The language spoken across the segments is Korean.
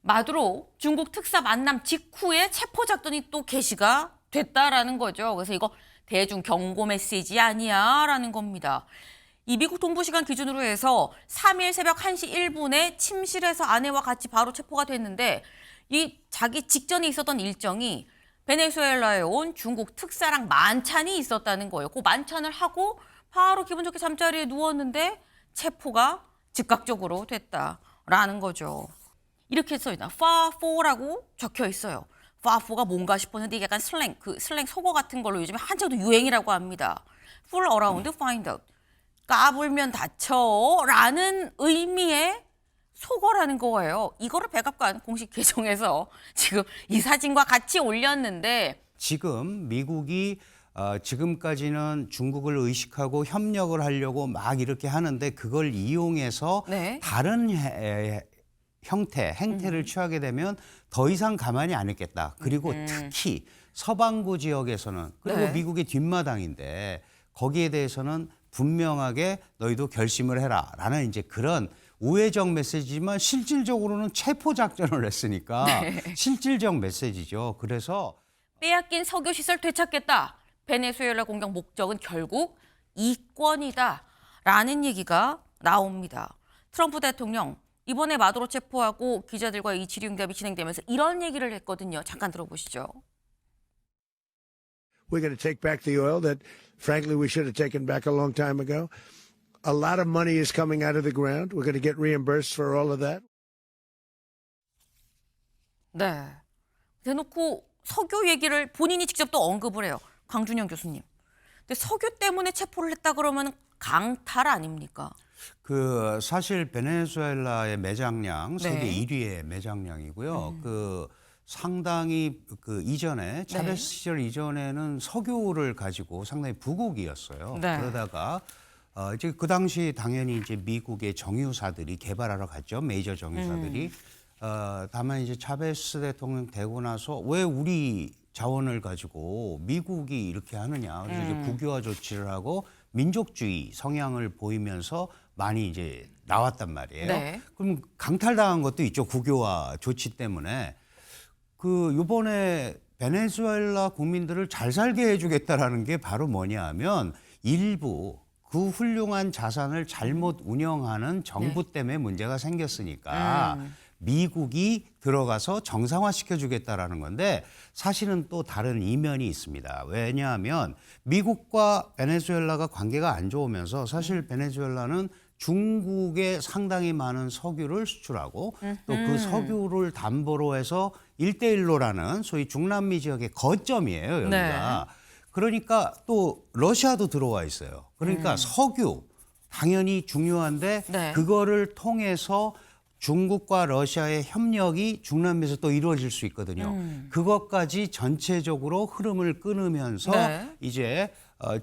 마두로 중국 특사 만남 직후에 체포작전이 또 개시가 됐다라는 거죠. 그래서 이거 대중 경고 메시지 아니야라는 겁니다. 이 미국 동부 시간 기준으로 해서 3일 새벽 1시 1분에 침실에서 아내와 같이 바로 체포가 됐는데 이 자기 직전에 있었던 일정이 베네수엘라에 온 중국 특사랑 만찬이 있었다는 거예요. 그 만찬을 하고 바로 기분 좋게 잠자리에 누웠는데 체포가 즉각적으로 됐다라는 거죠. 이렇게 써 있나? 파4라고 적혀 있어요. 파4가 뭔가 싶었는데 이게 약간 슬랭, 슬랭 속어 같은 걸로 요즘에 한창도 유행이라고 합니다. Full around, find out. 까불면 다쳐라는 의미의 속어라는 거예요. 이거를 백악관 공식 계정에서 지금 이 사진과 같이 올렸는데 지금 미국이 지금까지는 중국을 의식하고 협력을 하려고 막 이렇게 하는데 그걸 이용해서 네. 다른 행태를 취하게 되면 더 이상 가만히 안 있겠다. 그리고 특히 서반구 지역에서는 그리고 네. 미국의 뒷마당인데 거기에 대해서는 분명하게 너희도 결심을 해라라는 이제 그런 우회적 메시지지만 실질적으로는 체포 작전을 했으니까 실질적 메시지죠. 그래서 빼앗긴 석유 시설 되찾겠다. 베네수엘라 공격 목적은 결국 이권이다라는 얘기가 나옵니다. 트럼프 대통령 이번에 마두로 체포하고 기자들과 이 질의응답이 진행되면서 이런 얘기를 했거든요. 잠깐 들어보시죠. We're going to take back the oil that, frankly, we should have taken back a long time ago. A lot of money is coming out of the ground. We're going to get reimbursed for all of that. 네. 대놓고 석유 얘기를 본인이 직접 또 언급을 해요. 강준영 교수님. 근데 석유 때문에 체포를 했다 그러면 강탈 아닙니까? 그 사실 베네수엘라의 매장량 세계 네. 1위의 매장량이고요. 그 상당히 그 이전에 차베스 시절 이전에는 석유를 가지고 상당히 부국이었어요. 네. 그러다가 이제 그 당시 당연히 이제 미국의 정유사들이 개발하러 갔죠. 메이저 정유사들이. 다만 이제 차베스 대통령 되고 나서 왜 우리 자원을 가지고 미국이 이렇게 하느냐. 그래서 이제 국유화 조치를 하고 민족주의 성향을 보이면서 많이 이제 나왔단 말이에요. 네. 그럼 강탈당한 것도 있죠. 국유화 조치 때문에. 그 요번에 베네수엘라 국민들을 잘 살게 해주겠다라는 게 바로 뭐냐 하면 일부 그 훌륭한 자산을 잘못 운영하는 정부 때문에 문제가 생겼으니까 미국이 들어가서 정상화시켜주겠다라는 건데 사실은 또 다른 이면이 있습니다. 왜냐하면 미국과 베네수엘라가 관계가 안 좋으면서 사실 베네수엘라는 중국에 상당히 많은 석유를 수출하고 또 그 석유를 담보로 해서 1대1로라는 소위 중남미 지역의 거점이에요, 여기가. 네. 그러니까 또 러시아도 들어와 있어요. 그러니까 석유 당연히 중요한데 네. 그거를 통해서 중국과 러시아의 협력이 중남미에서 또 이루어질 수 있거든요. 그것까지 전체적으로 흐름을 끊으면서 네. 이제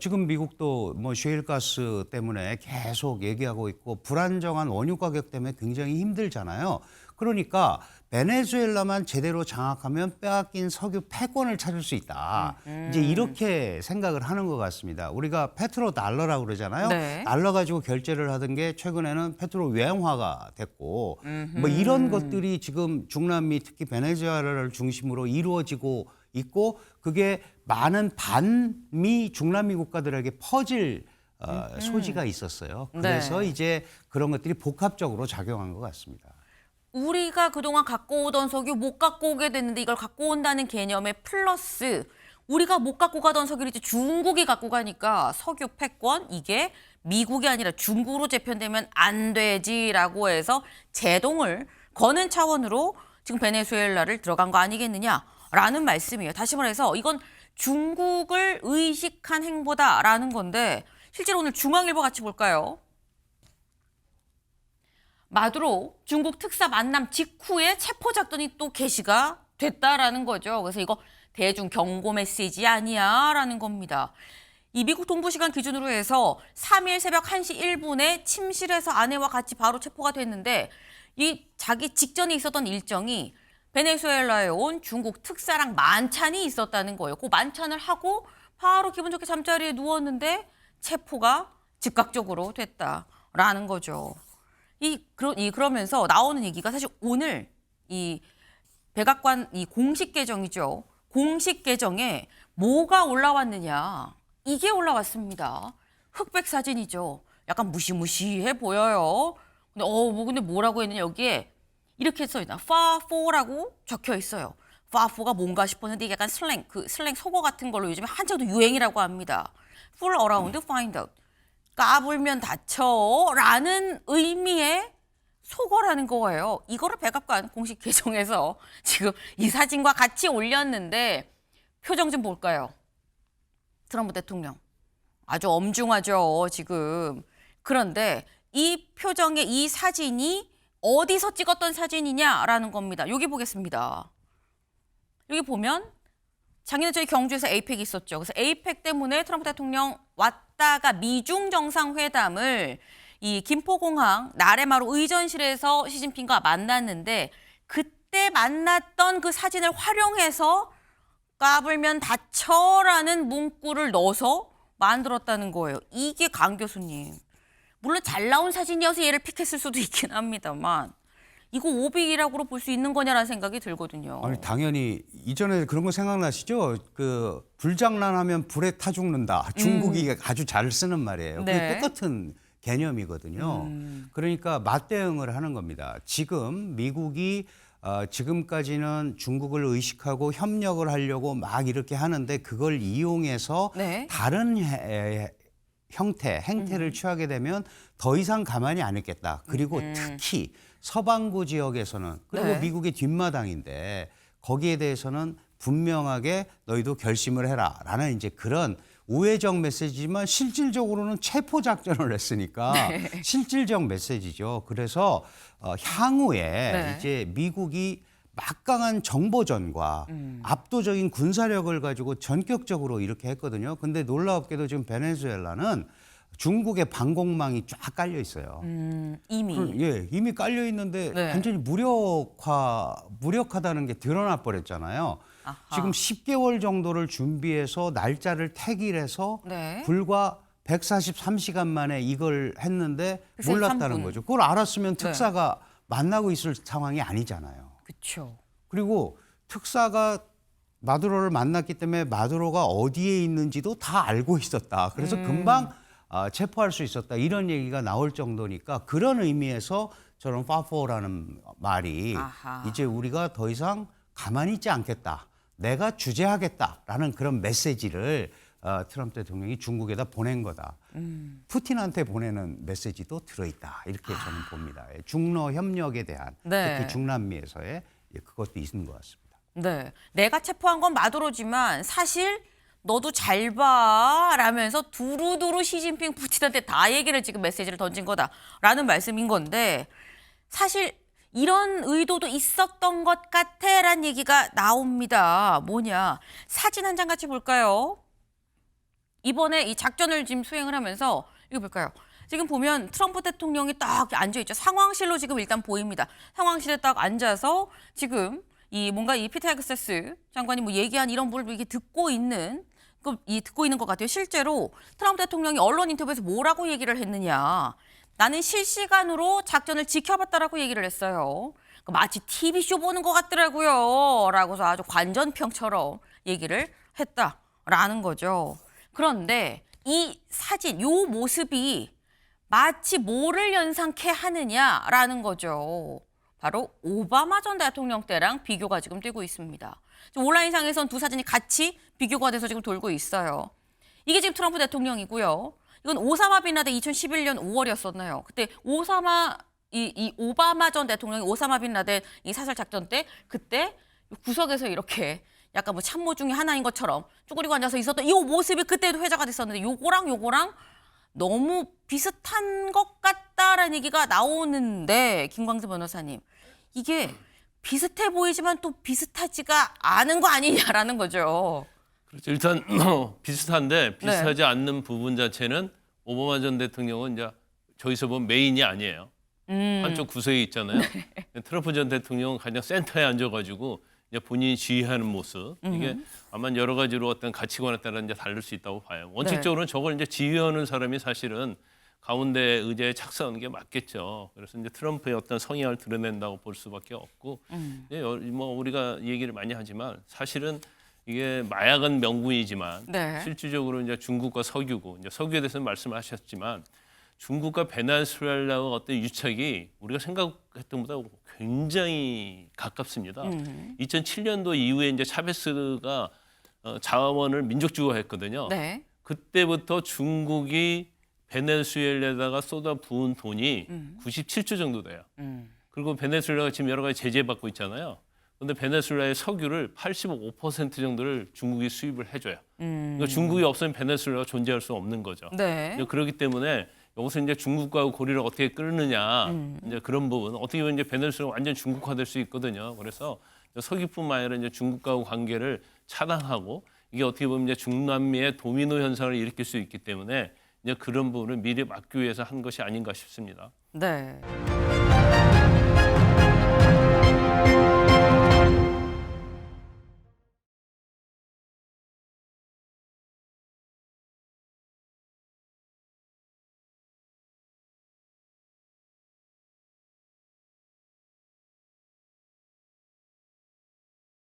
지금 미국도 뭐 셰일가스 때문에 계속 얘기하고 있고 불안정한 원유 가격 때문에 굉장히 힘들잖아요. 그러니까 베네수엘라만 제대로 장악하면 빼앗긴 석유 패권을 찾을 수 있다. 이제 이렇게 생각을 하는 것 같습니다. 우리가 페트로 달러라고 그러잖아요. 네. 달러 가지고 결제를 하던 게 최근에는 페트로 유행화가 됐고 뭐 이런 것들이 지금 중남미 특히 베네수엘라를 중심으로 이루어지고 있고 그게 많은 반미 중남미 국가들에게 퍼질 소지가 있었어요. 그래서 네. 이제 그런 것들이 복합적으로 작용한 것 같습니다. 우리가 그동안 갖고 오던 석유 못 갖고 오게 됐는데 이걸 갖고 온다는 개념에 플러스 우리가 못 갖고 가던 석유를 이제 중국이 갖고 가니까 석유 패권 이게 미국이 아니라 중국으로 재편되면 안 되지라고 해서 제동을 거는 차원으로 지금 베네수엘라를 들어간 거 아니겠느냐라는 말씀이에요. 다시 말해서 이건 중국을 의식한 행보다라는 건데 실제로 오늘 중앙일보 같이 볼까요? 마두로 중국 특사 만남 직후에 체포작전이 또 개시가 됐다라는 거죠. 그래서 이거 대중 경고 메시지 아니야라는 겁니다. 이 미국 동부 시간 기준으로 해서 3일 새벽 1시 1분에 침실에서 아내와 같이 바로 체포가 됐는데 이 자기 직전에 있었던 일정이 베네수엘라에 온 중국 특사랑 만찬이 있었다는 거예요. 그 만찬을 하고 바로 기분 좋게 잠자리에 누웠는데 체포가 즉각적으로 됐다라는 거죠. 그러면서 나오는 얘기가 사실 오늘 이 백악관 이 공식 계정이죠. 공식 계정에 뭐가 올라왔느냐. 이게 올라왔습니다. 흑백 사진이죠. 약간 무시무시해 보여요. 근데 뭐라고 했느냐 여기에 이렇게 써 있나? 파4라고 적혀 있어요. 파4가 뭔가 싶었는데 이게 약간 슬랭 속어 같은 걸로 요즘에 한창도 유행이라고 합니다. Full around, find out. 까불면 다쳐라는 의미의 속어라는 거예요. 이거를 백악관 공식 계정에서 지금 이 사진과 같이 올렸는데 표정 좀 볼까요? 트럼프 대통령. 아주 엄중하죠, 지금. 그런데 이 표정의 이 사진이 어디서 찍었던 사진이냐라는 겁니다. 여기 보겠습니다. 여기 보면 작년에 저희 경주에서 에이펙이 있었죠. 그래서 에이펙 때문에 트럼프 대통령 왔다가 미중 정상회담을 이 김포공항 나레마루 의전실에서 시진핑과 만났는데 그때 만났던 그 사진을 활용해서 까불면 다쳐라는 문구를 넣어서 만들었다는 거예요. 이게 강 교수님. 물론 잘 나온 사진이어서 얘를 픽했을 수도 있긴 합니다만 이거 오빅이라고 볼 수 있는 거냐라는 생각이 들거든요. 아니 당연히 이전에 그런 거 생각나시죠? 그 불장난하면 불에 타 죽는다. 중국이 아주 잘 쓰는 말이에요. 그게 네. 똑같은 개념이거든요. 그러니까 맞대응을 하는 겁니다. 지금 미국이 지금까지는 중국을 의식하고 협력을 하려고 막 이렇게 하는데 그걸 이용해서 네. 다른 행태를 취하게 되면 더 이상 가만히 안 있겠다. 그리고 특히 서반구 지역에서는 그리고 네. 미국의 뒷마당인데 거기에 대해서는 분명하게 너희도 결심을 해라라는 이제 그런 우회적 메시지지만 실질적으로는 체포 작전을 했으니까 실질적 메시지죠. 그래서 향후에 네. 이제 미국이 막강한 정보전과 압도적인 군사력을 가지고 전격적으로 이렇게 했거든요. 근데 놀랍게도 지금 베네수엘라는 중국의 방공망이 쫙 깔려 있어요. 이미. 이미 깔려 있는데 네. 완전히 무력하다는 게 드러나 버렸잖아요. 아하. 지금 10개월 정도를 준비해서 날짜를 택일해서 네. 불과 143시간 만에 이걸 했는데 143분. 몰랐다는 거죠. 그걸 알았으면 특사가 만나고 있을 상황이 아니잖아요. 그렇죠. 그리고 특사가 마두로를 만났기 때문에 마두로가 어디에 있는지도 다 알고 있었다. 그래서 금방 체포할 수 있었다. 이런 얘기가 나올 정도니까 그런 의미에서 저런 파포라는 말이 아하. 이제 우리가 더 이상 가만히 있지 않겠다. 내가 주재하겠다라는 그런 메시지를 트럼프 대통령이 중국에다 보낸 거다. 푸틴한테 보내는 메시지도 들어있다. 이렇게 저는 봅니다. 중러 협력에 대한 네. 특히 중남미에서의 그것도 있는 것 같습니다. 네. 내가 체포한 건 마두로지만 사실 너도 잘 봐라면서 두루두루 시진핑 푸틴한테 다 얘기를 지금 메시지를 던진 거다라는 말씀인 건데 사실 이런 의도도 있었던 것 같아라는 얘기가 나옵니다. 뭐냐. 사진 한 장 같이 볼까요? 이번에 이 작전을 지금 수행을 하면서 이거 볼까요? 지금 보면 트럼프 대통령이 딱 앉아있죠. 상황실로 지금 일단 보입니다. 상황실에 딱 앉아서 지금 뭔가 이 피터 헥세스 장관이 뭐 얘기한 이런 부분을 이렇게 듣고 있는 것 같아요. 실제로 트럼프 대통령이 언론 인터뷰에서 뭐라고 얘기를 했느냐. 나는 실시간으로 작전을 지켜봤다라고 얘기를 했어요. 마치 TV쇼 보는 것 같더라고요. 라고서 아주 관전평처럼 얘기를 했다라는 거죠. 그런데 이 사진, 요 모습이 마치 뭐를 연상케 하느냐라는 거죠. 바로 오바마 전 대통령 때랑 비교가 지금 되고 있습니다. 지금 온라인상에서는 두 사진이 같이 비교가 돼서 지금 돌고 있어요. 이게 지금 트럼프 대통령이고요. 이건 오사마 빈 라덴 2011년 5월이었었나요? 그때 이 오바마 전 대통령이 오사마 빈 라덴 이 사살 작전 때 그때 구석에서 이렇게 약간 뭐 참모 중에 하나인 것처럼 쭈그리고 앉아서 있었던 이 모습이 그때도 회자가 됐었는데 요거랑 너무 비슷한 것 같다라는 얘기가 나오는데 김광수 변호사님 이게 비슷해 보이지만 또 비슷하지가 않은 거 아니냐라는 거죠. 그렇죠. 일단 비슷한데 비슷하지 않는 부분 자체는 오바마 전 대통령은 이제 저기서 보면 메인이 아니에요. 한쪽 구석에 있잖아요. 트럼프 전 대통령은 가장 센터에 앉아가지고 이제 본인이 지휘하는 모습 이게 아마 여러 가지로 어떤 가치관에 따라 이제 다를 수 있다고 봐요. 원칙적으로는 저걸 이제 지휘하는 사람이 사실은 가운데 의제에 착수하는 게 맞겠죠. 그래서 이제 트럼프의 어떤 성향을 드러낸다고 볼 수밖에 없고, 뭐 우리가 얘기를 많이 하지만 사실은 이게 마약은 명분이지만 네. 실질적으로 이제 중국과 석유고, 이제 석유에 대해서는 말씀하셨지만 중국과 베네수엘라의 어떤 유착이 우리가 생각했던 것보다 굉장히 가깝습니다. 2007년도 이후에 이제 차베스가 자원을 민족주의화했거든요. 네. 그때부터 중국이 베네수엘라에다가 쏟아 부은 돈이 97조 정도 돼요. 그리고 베네수엘라가 지금 여러 가지 제재 받고 있잖아요. 그런데 베네수엘라의 석유를 85% 정도를 중국이 수입을 해줘요. 그러니까 중국이 없으면 베네수엘라가 존재할 수 없는 거죠. 네. 그렇기 때문에 여기서 이제 중국과 고리를 어떻게 끊느냐 이제 그런 부분 어떻게 보면 이제 베네수엘라가 완전 중국화될 수 있거든요. 그래서 석유뿐만 아니라 이제 중국과의 관계를 차단하고 이게 어떻게 보면 이제 중남미의 도미노 현상을 일으킬 수 있기 때문에 이제 그런 부분을 미리 막기 위해서 한 것이 아닌가 싶습니다. 네.